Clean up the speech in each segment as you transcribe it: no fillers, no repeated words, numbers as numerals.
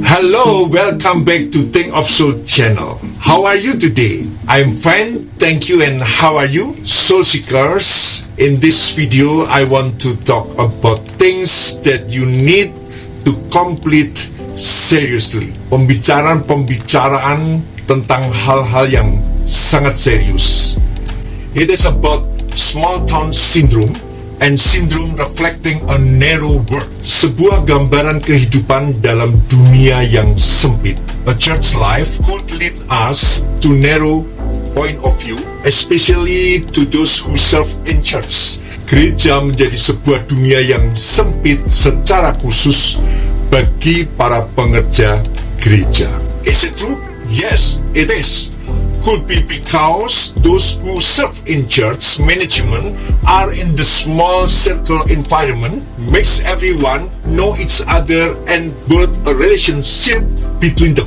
Hello, welcome back to Think of Soul channel. How are you today? I'm fine, thank you. And how are you? Soul Seekers, in this video I want to talk about things that you need to complete seriously. Pembicaraan tentang hal-hal yang sangat serius. It is about small town syndrome and syndrome reflecting a narrow world. Sebuah gambaran kehidupan dalam dunia yang sempit. A church life could lead us to narrow point of view, especially to those who serve in church. Gereja menjadi sebuah dunia yang sempit secara khusus bagi para pengerja gereja. Is it true? Yes, it is. Could be because those who serve in church management are in the small circle environment, makes everyone know each other and build a relationship between them.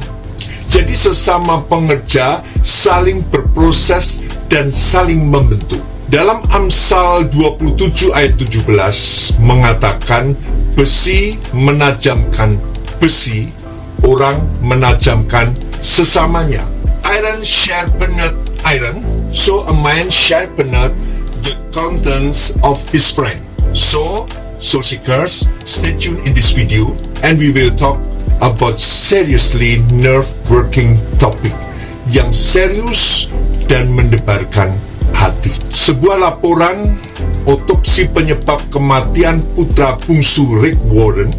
Jadi sesama pengerja saling berproses dan saling membentuk. Dalam Amsal 27 ayat 17 mengatakan, besi menajamkan besi, orang menajamkan sesamanya. Iron sharpened iron, so a man sharpened the countenance of his friend. So seekers, stay tuned in this video and we will talk about seriously nerve-wracking topic yang serius dan mendebarkan hati. Sebuah laporan otopsi penyebab kematian putra bungsu Rick Warren,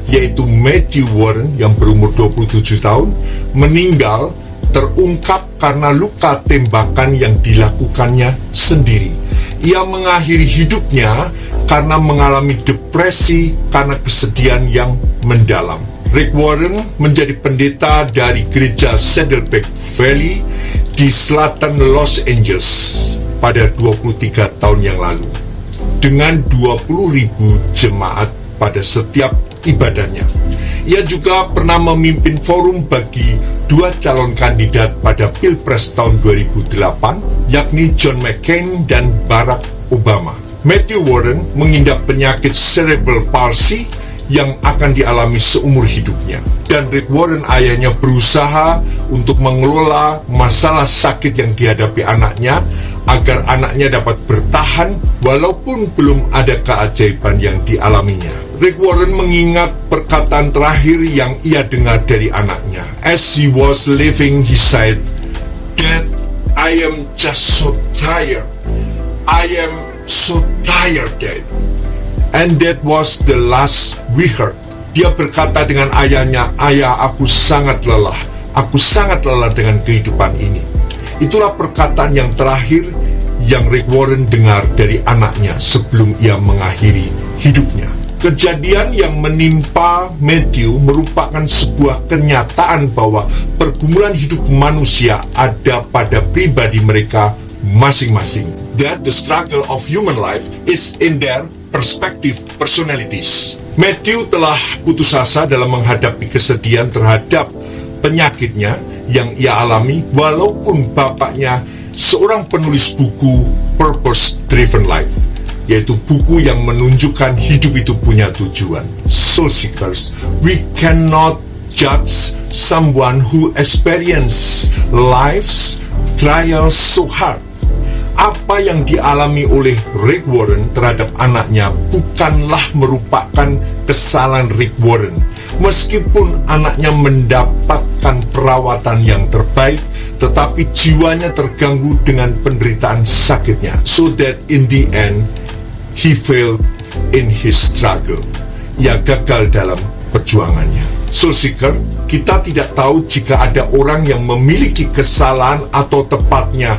yaitu Matthew Warren yang berumur 27 tahun, meninggal terungkap karena luka tembakan yang dilakukannya sendiri. Ia mengakhiri hidupnya karena mengalami depresi karena kesedihan yang mendalam. Rick Warren menjadi pendeta dari gereja Saddleback Valley di selatan Los Angeles pada 23 tahun yang lalu, dengan 20.000 jemaat pada setiap ibadahnya. Ia juga pernah memimpin forum bagi dua calon kandidat pada Pilpres tahun 2008, yakni John McCain dan Barack Obama. Matthew Warren mengidap penyakit cerebral palsy yang akan dialami seumur hidupnya. Dan Rick Warren, ayahnya, berusaha untuk mengelola masalah sakit yang dihadapi anaknya agar anaknya dapat bertahan walaupun belum ada keajaiban yang dialaminya. Rick Warren mengingat perkataan terakhir yang ia dengar dari anaknya. As he was leaving, he said, "Dad, I am just so tired. I am so tired, Dad." And that was the last we heard. Dia berkata dengan ayahnya, "Ayah, aku sangat lelah. Aku sangat lelah dengan kehidupan ini." Itulah perkataan yang terakhir yang Rick Warren dengar dari anaknya sebelum ia mengakhiri hidupnya. Kejadian yang menimpa Matthew merupakan sebuah kenyataan bahwa pergumulan hidup manusia ada pada pribadi mereka masing-masing. That the struggle of human life is in their perspective personalities. Matthew telah putus asa dalam menghadapi kesedihan terhadap penyakitnya yang ia alami, walaupun bapaknya seorang penulis buku Purpose Driven Life, yaitu buku yang menunjukkan hidup itu punya tujuan. Soul Seekers, we cannot judge someone who experience life's trials so hard. Apa yang dialami oleh Rick Warren terhadap anaknya bukanlah merupakan kesalahan Rick Warren. Meskipun anaknya mendapatkan perawatan yang terbaik, tetapi jiwanya terganggu dengan penderitaan sakitnya. So that in the end, he failed in his struggle. Ia gagal dalam perjuangannya. Soul Seeker, kita tidak tahu jika ada orang yang memiliki kesalahan atau tepatnya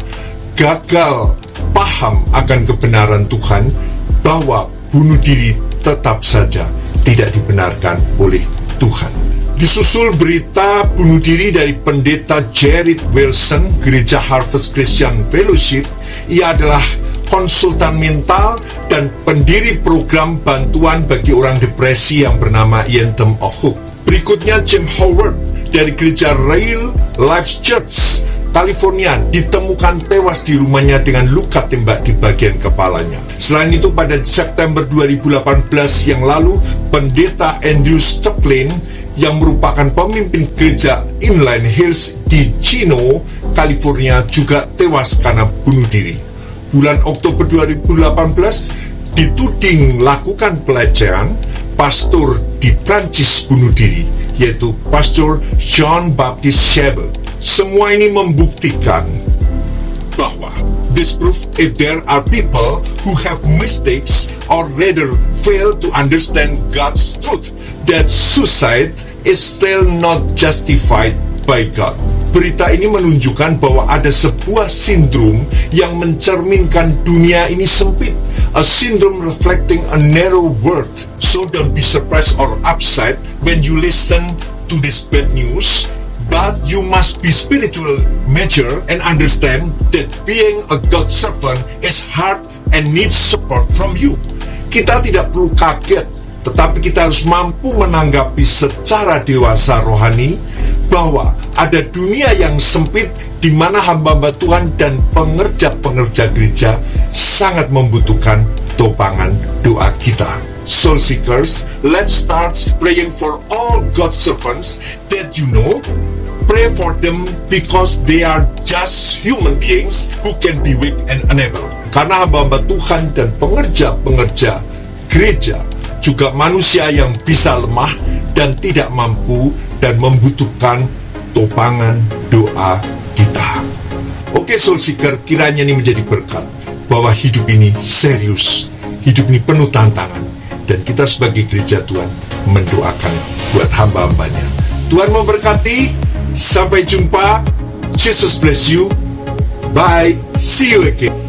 gagal paham akan kebenaran Tuhan, bahwa bunuh diri tetap saja tidak dibenarkan oleh Tuhan. Disusul berita bunuh diri dari pendeta Jared Wilson, Gereja Harvest Christian Fellowship. Ia adalah konsultan mental dan pendiri program bantuan bagi orang depresi yang bernama Anthem of Hope. Berikutnya Jim Howard dari Gereja Real Life Church California ditemukan tewas di rumahnya dengan luka tembak di bagian kepalanya. Selain itu, pada September 2018 yang lalu, pendeta Andrew Stocklin yang merupakan pemimpin gereja Inland Hills di Chino, California juga tewas karena bunuh diri. Bulan Oktober 2018, dituding lakukan pelecehan, pastor di Prancis bunuh diri, yaitu Pastor Jean-Baptiste Chebet. Semua ini membuktikan bahwa this proof if there are people who have mistakes or rather fail to understand God's truth, that suicide is still not justified by God. Berita ini menunjukkan bahwa ada sebuah sindrom yang mencerminkan dunia ini sempit, a syndrome reflecting a narrow world. So don't be surprised or upset when you listen to this bad news, but you must be spiritual mature and understand that being a God servant is hard and needs support from you. Kita tidak perlu kaget, tetapi kita harus mampu menanggapi secara dewasa rohani bahwa ada dunia yang sempit di mana hamba-hamba Tuhan dan pengerja-pengerja gereja sangat membutuhkan topangan doa kita. Soul seekers, let's start praying for all God's servants that you know. Pray for them because they are just human beings who can be weak and unable. Karena hamba-hamba Tuhan dan pengerja-pengerja gereja juga manusia yang bisa lemah dan tidak mampu dan membutuhkan topangan doa kita. Oke soul seeker, kiranya ini menjadi berkat bahwa hidup ini serius, hidup ini penuh tantangan, dan kita sebagai gereja Tuhan mendoakan buat hamba-hambanya. Tuhan memberkati. Sampai jumpa. Jesus bless you. Bye. See you again.